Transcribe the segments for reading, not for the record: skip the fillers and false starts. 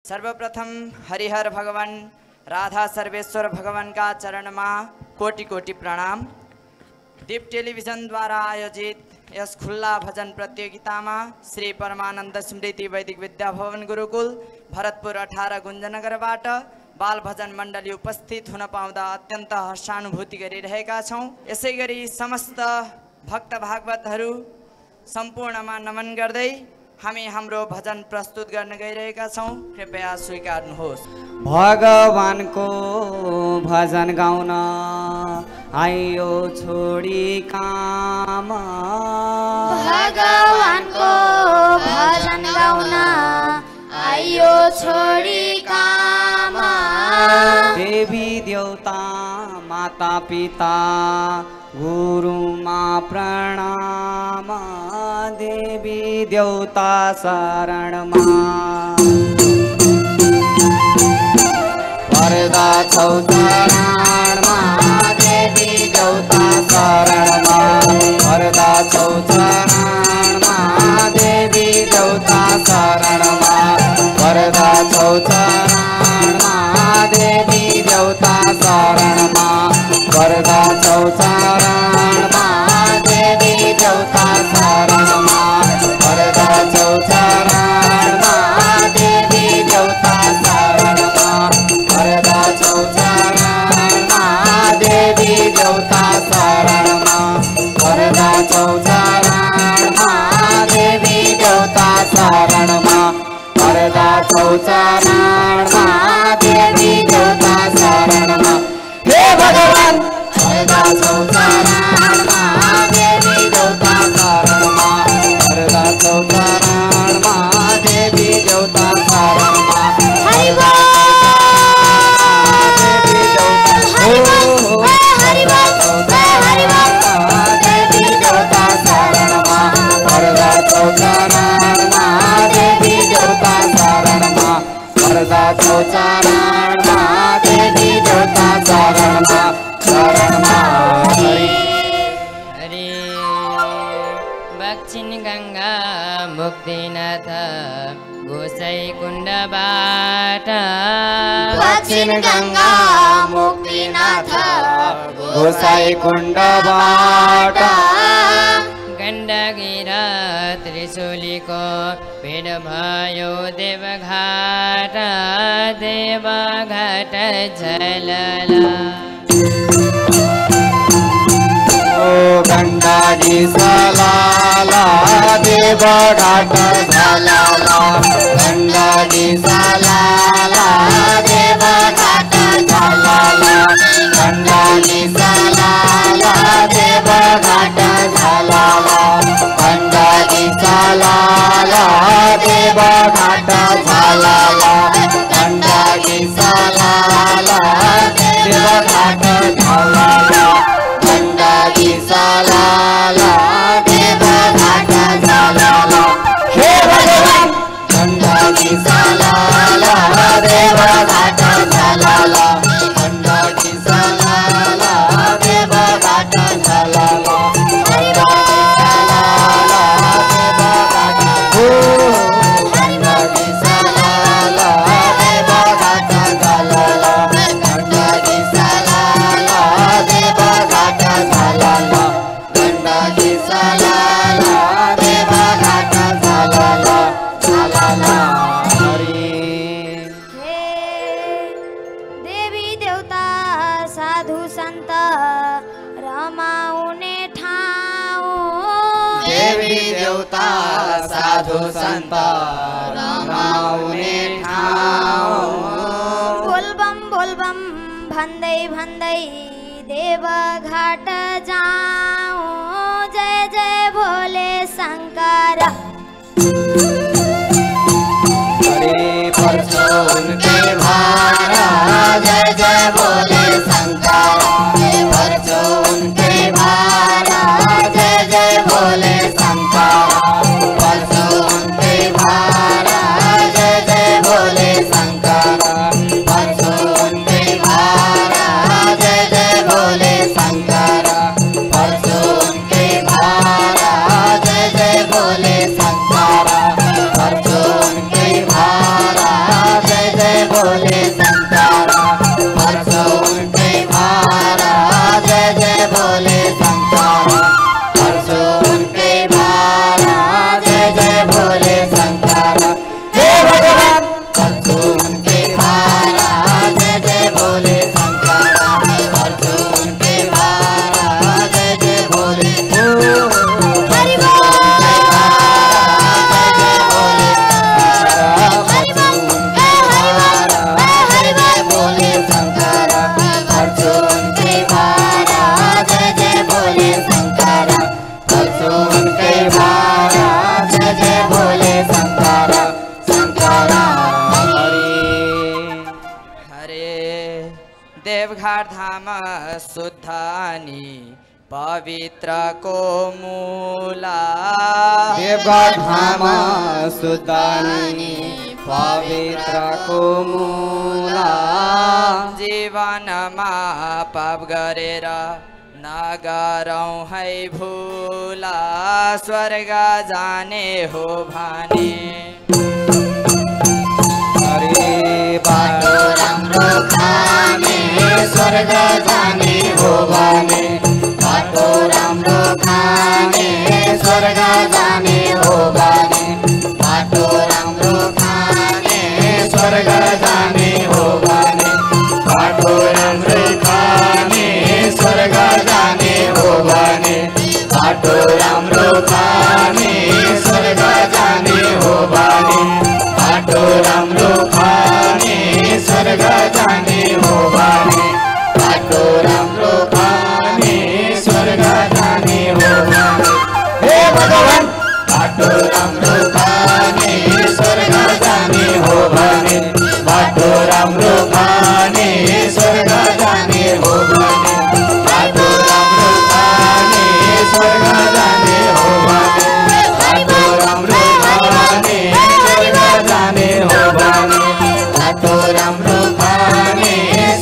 सर्वप्रथम हरिहर भगवान राधा सर्वेश्वर भगवान का चरण में कोटि कोटि प्रणाम। दीप टेलिभिजन द्वारा आयोजित यस खुल्ला भजन प्रतियोगिता में श्री परमानंद स्मृति वैदिक विद्या भवन गुरुकुल भरतपुर 18 गुञ्जनगरबाट बाल भजन मण्डली उपस्थित हुन पाउँदा अत्यन्त हर्षानुभूति गरिरहेका छौं। यसैगरी समस्त भक्त भागवतहरू सम्पूर्णमा नमन गर्दै हामी हाम्रो भजन प्रस्तुत गर्न गइरहेका छौं। कृपया स्वीकार्नुहोस्। भगवानको भजन गाउन आयो छोडी काम, भगवानको भजन गाउन आयो छोडी काम। देवी देवता माता पिता गुरुमा प्रणाम, देवी देवता शरणमा पर्दा छौ चरणमा, देवी देवता शरणमा पर्दा छौ चरणमा, देवी देवता शरणमा पर्दा छौ चरणमा, देवी देवता शरणमा पर्दा छौ चरणमा, देवी देवता शरणमा पर्दा छौ चरणमा, देवी देवता शरणमा पर्दा छौ चरणमा, देवी देवता शरणमा पर्दा छौ चरणमा, देवी देवता शरणमा पर्दा छौ चरणमा, देवी देवता शरणमा। हे भगवान पर्दा छौ चरणमा, देवी देवता शरणमा पर्दा छौ चरणमा, देवी देवता शरणमा। हरि बोल देवी देवता हरि बोल हरि बोल देवी देवता शरणमा पर्दा छौ चरणमा, देवी देवता शरणमा पर्दा छौ चरणमा, देवी देवता शरणमा शरणमा। हरि दक्षिण गंगा मुक्तिनाथ गोसाई कुण्डबाट, दक्षिण गंगा मुक्तिनाथ गोसाई कुण्डबाट गण्डकी र त्रिशूलीको भेट भयो देवघाट, देवघाट झलला। ओ गण्डकी सलाला देवघाट झलला, गण्डकी सलाला देवघाट झलला, गण्डकी सलाला देवघाट झलला, गण्डकी सलाला देवघाट झलला, गण्डकी सलाला देवघाट झलला, गण्डकी सलाला देवघाट झलला। हे भगवान गण्डकी सलाला देवघाट झलला, गण्डकी सलाला देवघाट झलला। हरि बोल गण्डकी सलाला देवघाट झलला, गण्डकी सलाला देवघाट झलला, गण्डकी सलाला देवघाट झलला झलला। हरि हे देवी देवता साधु संत रमाउने ठाउँ, देवी देवता साधु संत रमाउने ठाउँ, बोलबम भन्दै भन्दै देवघाट जाऊँ, जय जय भोले शंकर। हरि पर्छो उनके भारा, जय जय भोले शंकर पर्छो उनके भारा, जय जय भोले शंकर पर्छो उनके भारा, जय जय भोले शंकर पर्छो उनके भारा, जय जय भोले शंकर पर्छो उनके भारा, जय जय भोले शंकर पर्छो उनके भारा, जय बोले शंकर परसो उनके भारा जय जय बोले शंकर परसो उनके भारा जय जय बोले शंकर हे भगवान परसो उनके भारा जय जय बोले शंकर परसो उनके भारा जय जय बोले हरि बोल देवघाट धाम शुद्धानी पवित्र को मूला देवघाट धाम शुद्धानी पवित्र को मूला जीवन मा पाप गरेर नगरौँ है भूला स्वर्ग जाने हो भने अरे बाटो राम्रो खाने स्वर्ग जाने हो भने बाटो राम्रो खाने स्वर्ग जाने हो भने बाटो राम्रो खाने स्वर्ग जाने हो भने बाटो राम्रो खाने स्वर्ग जाने हो भने बाटो राम्रो खाने स्वर्ग जाने हो भने बाटो राम्रो खाने स्वर्ग जाने हो भने बाटो राम्रो खाने स्वर्ग जाने हो भने हे भगवान बाटो राम्रो खाने स्वर्ग जाने हो भने बाटो राम्रो खाने स्वर्ग जाने हो भने बाटो राम्रो खाने स्वर्ग जाने हो भने बाटो राम्रो खाने स्वर्ग जाने हो भने बाटो राम्रो खाने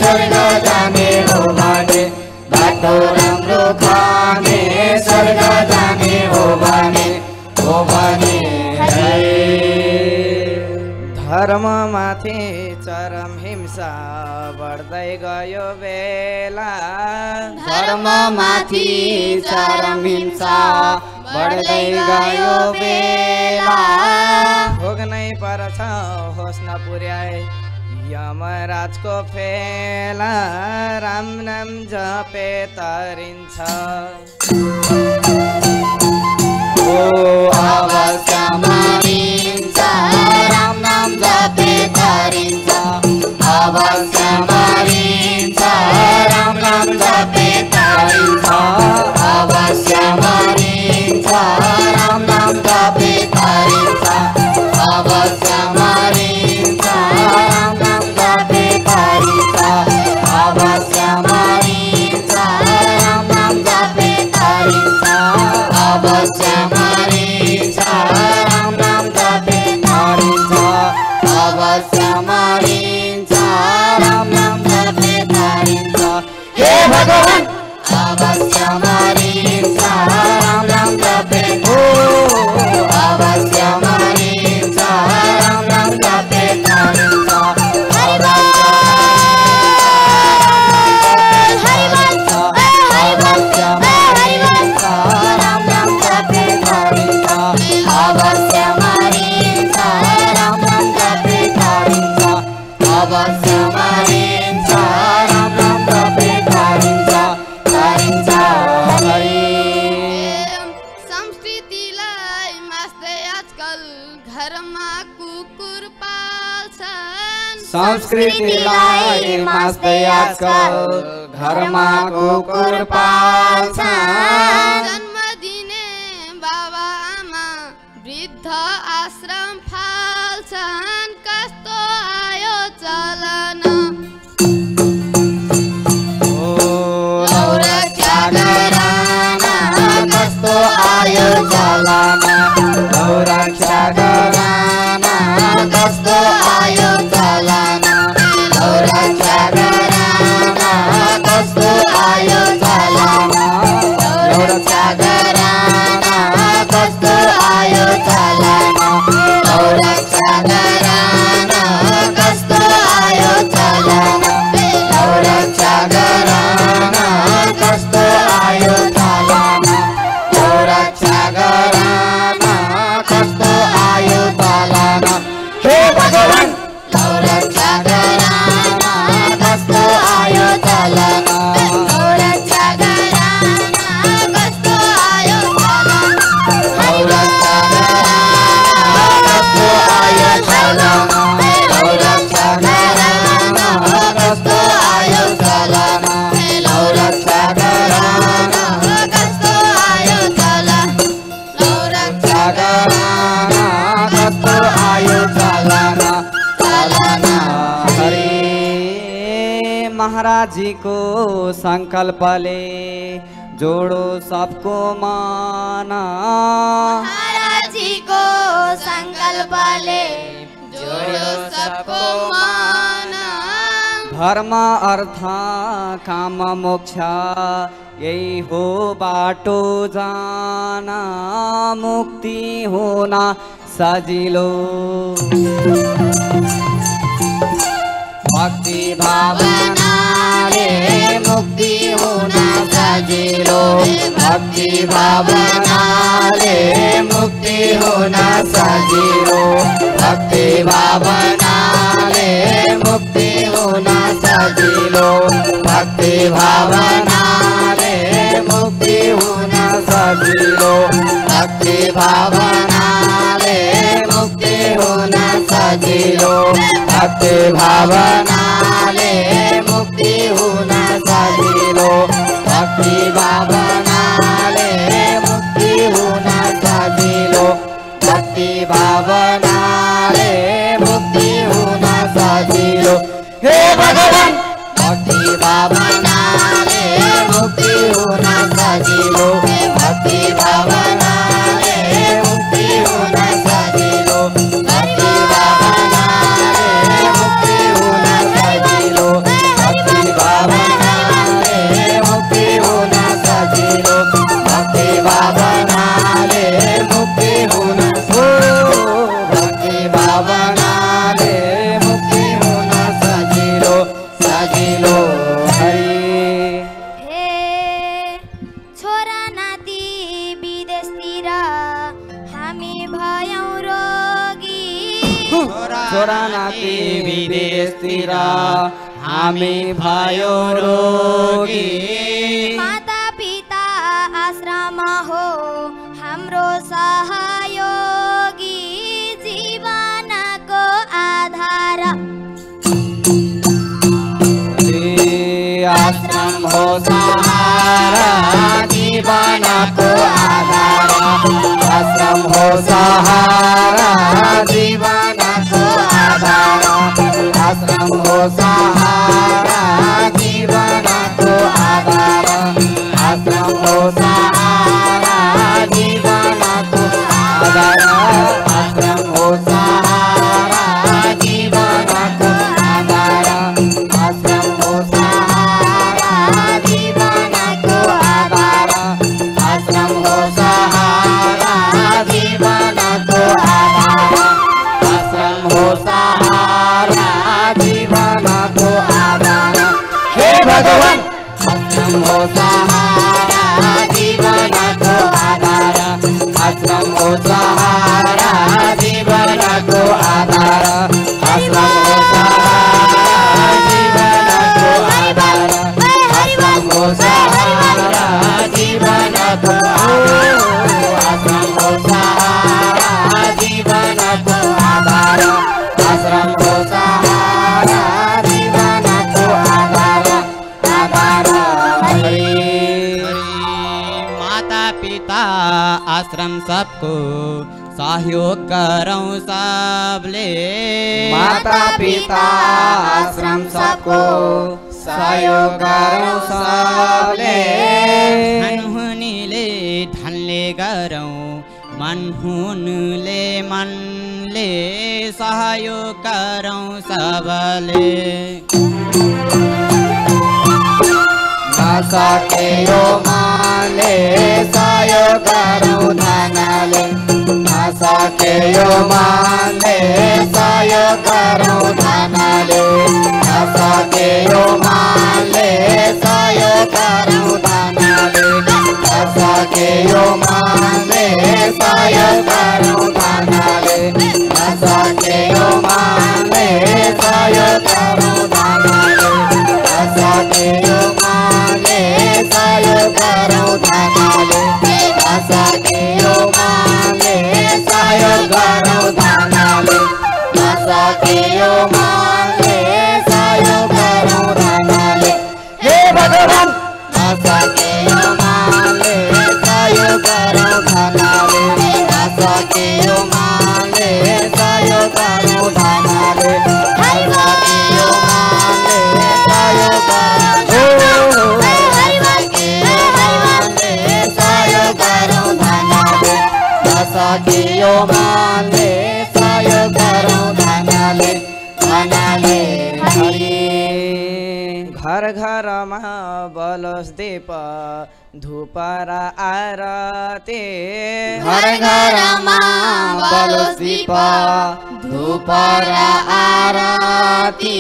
स्वर्ग जाने हो भने बाटो राम्रो खाने स्वर्ग जाने हो भने धर्ममाथि चरम हिंसा बढ्दै गयो बेला धर्ममाथि चरम हिंसा बढ्दै गयो बेला भोग्नै पर्छ होस् न पुर्याए यमराजको फेला राम नाम जपे तरिन्छ ओ अवश्य मरिन्छ राम नाम जपे तरिन्छ अवश्य मरिन्छ राम नाम जपे तरिन्छ अवश्य मरिन्छ राम नाम जपे तरिन्छ अवश्य मरिन्छ राम नाम जपे तरिन्छ अवश्य मरिन्छ राम नाम जपे तरिन्छ अवश्य मरिन्छ राम नाम जपे तरिन्छ अवश्य मरिन्छ राम नाम जपे तरिन्छ हे भगवान अवश्य मरिन्छ राम नाम जपे अवश्य मरिन्छ राम नाम जपे तरिन्छ हरि बोल हरि बोल अवश्य मरिन्छ राम नाम जपे तरिन्छ अवश्य मरिन्छ राम नाम जपे तरिन्छ अवश्य मरिन्छ राम नाम जपे तरिन्छ तरिन्छ हरि संस्कृतिलाई मास्दै आजकल घरमा कुकुर पाल्छन् संस्कृतिलाई मास्दै आजकल घरमा कुकुर पाल्छन् जन्म दिने बाबा आमा वृद्ध आश्रम फाल्छन् कस्तो आयो चलन रक्षा गराना कस्तो आयो चलाना रक्षा गराना कस्तो आयो चलाना रक्षा गराना कस्तो आयो चलाना रक्षा गराना कस्तो आयो चलाना रक्षा गराना कस्तो आयो महाराज जी को संकल्पले जोड़ो सबको माना। महाराज जी को संकल्प ले जोड़ो सबको माना। धर्म अर्थ काम मोक्ष यही हो बाटो जाना, मुक्ति होना सजिलो। भक्ति भावनाले मुक्ति होना सजिलो। भक्ति भावनाले मुक्ति होना सजिलो। भक्ति भावनाले मुक्ति होना सजिलो। भक्ति भावनाले मुक्ति होना सजिलो। भक्ति भावनाले मुक्ति होना सजिलो। भक्ति भावनाले मुक्ति होना सजिलो। भक्ति भावनाले मुक्ति होना सजिलो। भक्ति भावनाले मुक्ति होना सजिलो। हे भगवान भक्ति भावनाले मुक्ति होना सजिलो। भक्ति भावनाले मुक्ति होना सजिलो। भक्ति भावनाले मुक्ति होना सजिलो। भक्ति भावनाले मुक्ति होना सजिलो। भक्ति भावनाले मुक्ति होना भक्ति भावनाले मुक्ति होना सजिलो सजिलो। हे छोरा नाति विदेशतिर हामी भयौँ रोगी। छोरा नाति विदेशतिर हामी भयो रोगी। माता पिता आश्रम हो हाम्रो सहयोगी, जीवनको आधार आश्रम हो सहारा, जीवनको आधार। आश्रम हो सहारा, जीवनको आधार। आश्रम हो सहारा, जीवनको आधार। आश्रम हो सहारा, जीवनको आधार। आश्रम हो सहारा, जीवनको आधार। आश्रम हो सहारा, जीवनको आधार। आश्रम हो सहारा, जीवनको आधार। आश्रम हो सहारा, जीवनको आधार। हे भगवान आश्रम हो सहारा, जीवनको आधार। आश्रम हो सहारा, जीवनको आधार। आश्रम हो सहारा, जीवनको आधार। आश्रम हो सहारा, जीवनको आधार। आश्रम हो सहारा, जीवनको आधार। आश्रम हो सहारा, जीवनको आधार। आधार माता पिता आश्रम सबको सहयोग करौं सबले। माता पिता आश्रम सबको सहयोग गरौँ सबले। धनहुनीले धनले गरौँ, मनहुनले मनले सहयोग करौं सबले। नसके यो मनले सहयोग गरौँ धनले। नसके यो मनले सहयोग गरौँ धनले। नसके यो मनले सहयोग गरौँ धनले। नसके यो मनले सहयोग गरौँ धनले। नसके यो मनले सहयोग गरौँ धनले। नसके यो मनले सहयोग गरौँ धनले। नसके यो मनले सहयोग गरौँ धनले। नसके यो मनले सहयोग गरौँ धनले। हे भगवान नसके यो मनले सहयोग गरौँ धनले। नसके यो के यो मानले सहयोग गरौँ धनले धनले हरि। घर घरमा बलोस् दीप धूप र आरती घर घरमा बलोस् दीप धूप र आरती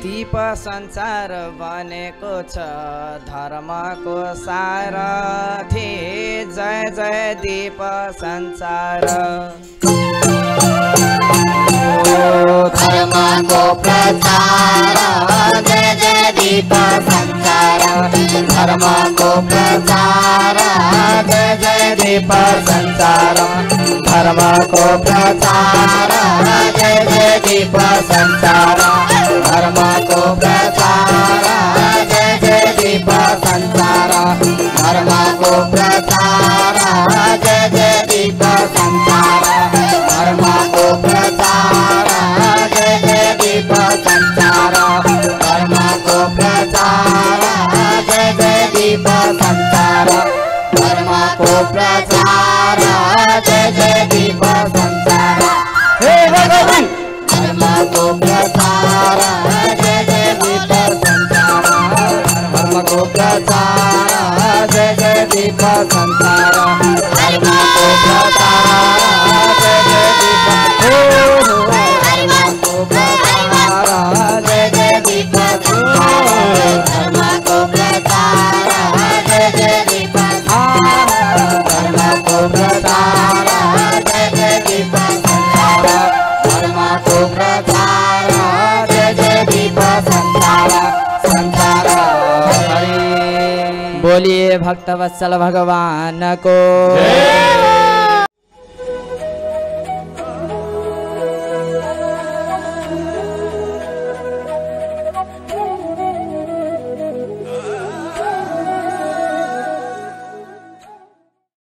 दीप संसार बनेको छ धर्मको सारथी जय जय दीप संसार। धर्मको प्रचार जय जय दीप संसार धर्मको प्रचार जय जय दीप संसार धर्मको प्रचार जय जय दीप संसार धर्मको प्रचार जय जय दीप संसार धर्मको प्रचार जय जय दीप संसार धर्मको प्रचार जय जय दीप संसार धर्मको प्रचार जय जय दीप संसार धर्मको प्रचार जय जय दीप संसार। हे भगवान धर्मको प्रचार जय जय दीप संसार धर्मको प्रचार जय जय दीप संसार धर्मको प्रचार जय जय दीप धर्मको प्रचार जय जय दीप धर्मको प्रचार जय जय दीप धर्मको प्रचार जय जय दीप धर्मको प्रचार जय जय दीप संसार संसार। बोलिए भक्तवत्सल भगवान को।